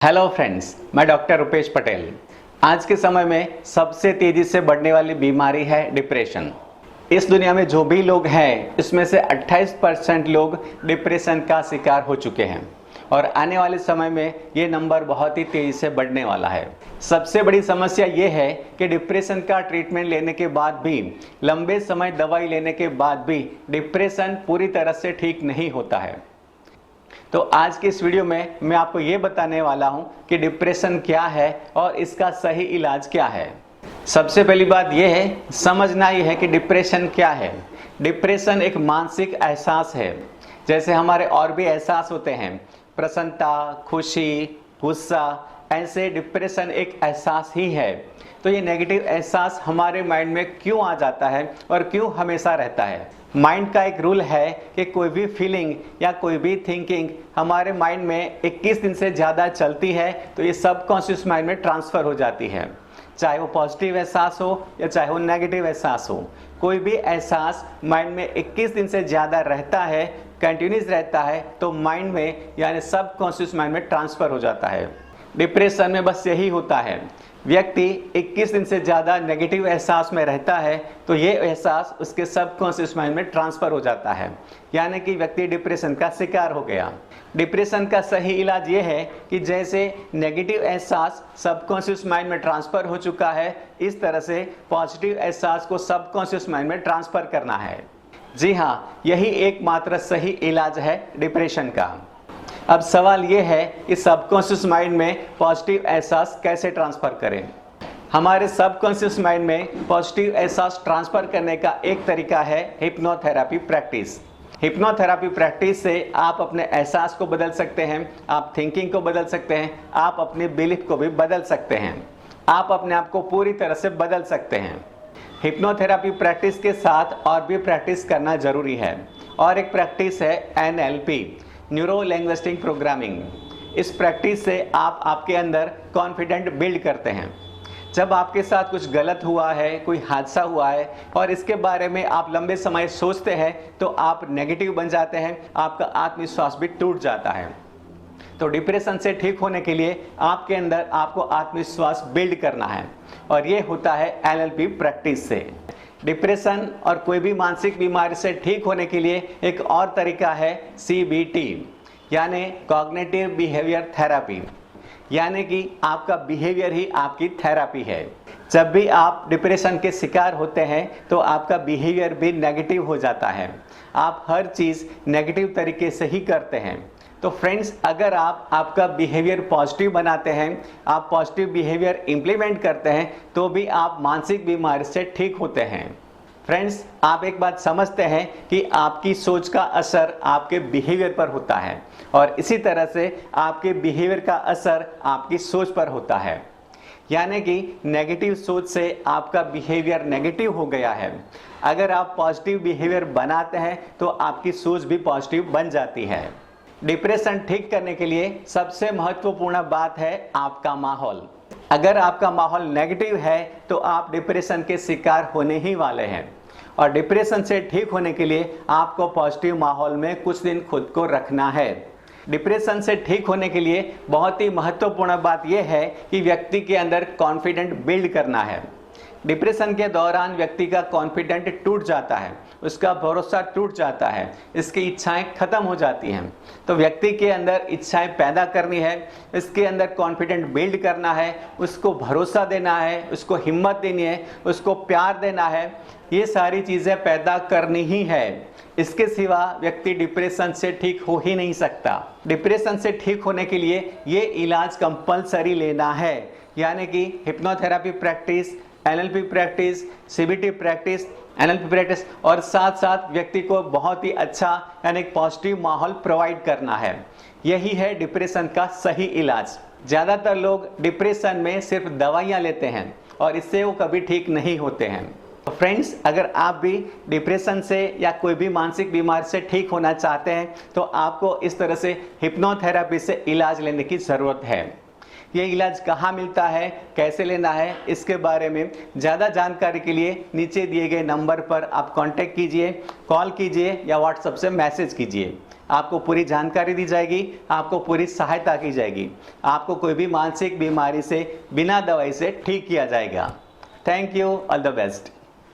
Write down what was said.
Hello friends, मैं doctor Rupesh Patel. आज के समय में सबसे तेजी से बढ़ने वाली बीमारी है डिप्रेशन। इस दुनिया में जो भी लोग हैं इसमें से 28% लोग डिप्रेशन का शिकार हो चुके हैं और आने वाले समय में ये नंबर बहुत ही तेजी से बढ़ने वाला है। सबसे बड़ी समस्या ये है कि डिप्रेशन का ट्रीटमेंट लेने के बाद भी, लंबे समय दवाई लेने के बाद भी डिप्रेशन पूरी तरह से ठीक नहीं होता है। तो आज की इस वीडियो में मैं आपको ये बताने वाला हूं कि डिप्रेशन क्या है और इसका सही इलाज क्या है। सबसे पहली बात यह है, समझना ये है कि डिप्रेशन क्या है। डिप्रेशन एक मानसिक एहसास है, जैसे हमारे और भी एहसास होते हैं, प्रसन्नता, खुशी, गुस्सा, ऐसे डिप्रेशन एक एहसास ही है। तो ये नेगेटिव एहसास हमारे माइंड में क्यों आ जाता है और क्यों हमेशा रहता है। माइंड का एक रूल है कि कोई भी फीलिंग या कोई भी थिंकिंग हमारे माइंड में 21 दिन से ज़्यादा चलती है तो ये सबकॉन्शियस माइंड में ट्रांसफ़र हो जाती है। चाहे वो पॉजिटिव एहसास हो या चाहे वो नेगेटिव एहसास हो, कोई भी एहसास माइंड में 21 दिन से ज़्यादा रहता है, कंटिन्यूस रहता है, तो माइंड में यानी सबकॉन्शियस माइंड में ट्रांसफ़र हो जाता है। डिप्रेशन में बस यही होता है, व्यक्ति 21 दिन से ज़्यादा नेगेटिव एहसास में रहता है तो ये एहसास उसके सबकॉन्शियस माइंड में ट्रांसफ़र हो जाता है, यानी कि व्यक्ति डिप्रेशन का शिकार हो गया। डिप्रेशन का सही इलाज ये है कि जैसे नेगेटिव एहसास सबकॉन्शियस माइंड में ट्रांसफ़र हो चुका है, इस तरह से पॉजिटिव एहसास को सबकॉन्शियस माइंड में ट्रांसफ़र करना है। जी हाँ, यही एकमात्र सही इलाज है डिप्रेशन का। अब सवाल ये है कि सबकॉन्शियस माइंड में पॉजिटिव एहसास कैसे ट्रांसफ़र करें। हमारे सबकॉन्शियस माइंड में पॉजिटिव एहसास ट्रांसफ़र करने का एक तरीका है हिप्नोथेरेपी प्रैक्टिस। हिप्नोथेरेपी प्रैक्टिस से आप अपने एहसास को बदल सकते हैं, आप थिंकिंग को बदल सकते हैं, आप अपनी बिलीफ को भी बदल सकते हैं, आप अपने आप को पूरी तरह से बदल सकते हैं। हिप्नोथेरेपी प्रैक्टिस के साथ और भी प्रैक्टिस करना ज़रूरी है, और एक प्रैक्टिस है NLP, न्यूरो लिंग्विस्टिक प्रोग्रामिंग। इस प्रैक्टिस से आप आपके अंदर कॉन्फिडेंट बिल्ड करते हैं। जब आपके साथ कुछ गलत हुआ है, कोई हादसा हुआ है और इसके बारे में आप लंबे समय सोचते हैं तो आप नेगेटिव बन जाते हैं, आपका आत्मविश्वास भी टूट जाता है। तो डिप्रेशन से ठीक होने के लिए आपके अंदर आपको आत्मविश्वास बिल्ड करना है, और ये होता है NLP प्रैक्टिस से। डिप्रेशन और कोई भी मानसिक बीमारी से ठीक होने के लिए एक और तरीका है CBT, यानी कॉग्निटिव बिहेवियर थेरेपी, यानी कि आपका बिहेवियर ही आपकी थेरेपी है। जब भी आप डिप्रेशन के शिकार होते हैं तो आपका बिहेवियर भी नेगेटिव हो जाता है, आप हर चीज़ नेगेटिव तरीके से ही करते हैं। तो फ्रेंड्स, अगर आप आपका बिहेवियर पॉजिटिव बनाते हैं, आप पॉजिटिव बिहेवियर इम्प्लीमेंट करते हैं, तो भी आप मानसिक बीमारी से ठीक होते हैं। फ्रेंड्स, आप एक बात समझते हैं कि आपकी सोच का असर आपके बिहेवियर पर होता है, और इसी तरह से आपके बिहेवियर का असर आपकी सोच पर होता है। यानी कि नेगेटिव सोच से आपका बिहेवियर नेगेटिव हो गया है। अगर आप पॉजिटिव बिहेवियर बनाते हैं तो आपकी सोच भी पॉजिटिव बन जाती है। डिप्रेशन ठीक करने के लिए सबसे महत्वपूर्ण बात है आपका माहौल। अगर आपका माहौल नेगेटिव है तो आप डिप्रेशन के शिकार होने ही वाले हैं, और डिप्रेशन से ठीक होने के लिए आपको पॉजिटिव माहौल में कुछ दिन खुद को रखना है। डिप्रेशन से ठीक होने के लिए बहुत ही महत्वपूर्ण बात यह है कि व्यक्ति के अंदर कॉन्फिडेंट बिल्ड करना है। डिप्रेशन के दौरान व्यक्ति का कॉन्फिडेंट टूट जाता है, उसका भरोसा टूट जाता है, इसकी इच्छाएं खत्म हो जाती हैं। तो व्यक्ति के अंदर इच्छाएं पैदा करनी है, इसके अंदर कॉन्फिडेंट बिल्ड करना है, उसको भरोसा देना है, उसको हिम्मत देनी है, उसको प्यार देना है, ये सारी चीज़ें पैदा करनी ही है। इसके सिवा व्यक्ति डिप्रेशन से ठीक हो ही नहीं सकता। डिप्रेशन से ठीक होने के लिए ये इलाज कंपलसरी लेना है, यानी कि hypnotherapy practice, NLP practice, CBT practice, NLP practice, और साथ साथ व्यक्ति को बहुत ही अच्छा यानी पॉजिटिव माहौल प्रोवाइड करना है। यही है डिप्रेशन का सही इलाज। ज़्यादातर लोग डिप्रेशन में सिर्फ दवाइयाँ लेते हैं और इससे वो कभी ठीक नहीं होते हैं। तो फ्रेंड्स, अगर आप भी डिप्रेशन से या कोई भी मानसिक बीमारी से ठीक होना चाहते हैं तो आपको इस तरह से हिप्नोथेरेपी से इलाज लेने की ज़रूरत है। ये इलाज कहाँ मिलता है, कैसे लेना है, इसके बारे में ज़्यादा जानकारी के लिए नीचे दिए गए नंबर पर आप कांटेक्ट कीजिए, कॉल कीजिए या व्हाट्सएप से मैसेज कीजिए। आपको पूरी जानकारी दी जाएगी, आपको पूरी सहायता की जाएगी, आपको कोई भी मानसिक बीमारी से बिना दवाई से ठीक किया जाएगा। Thank you, all the best.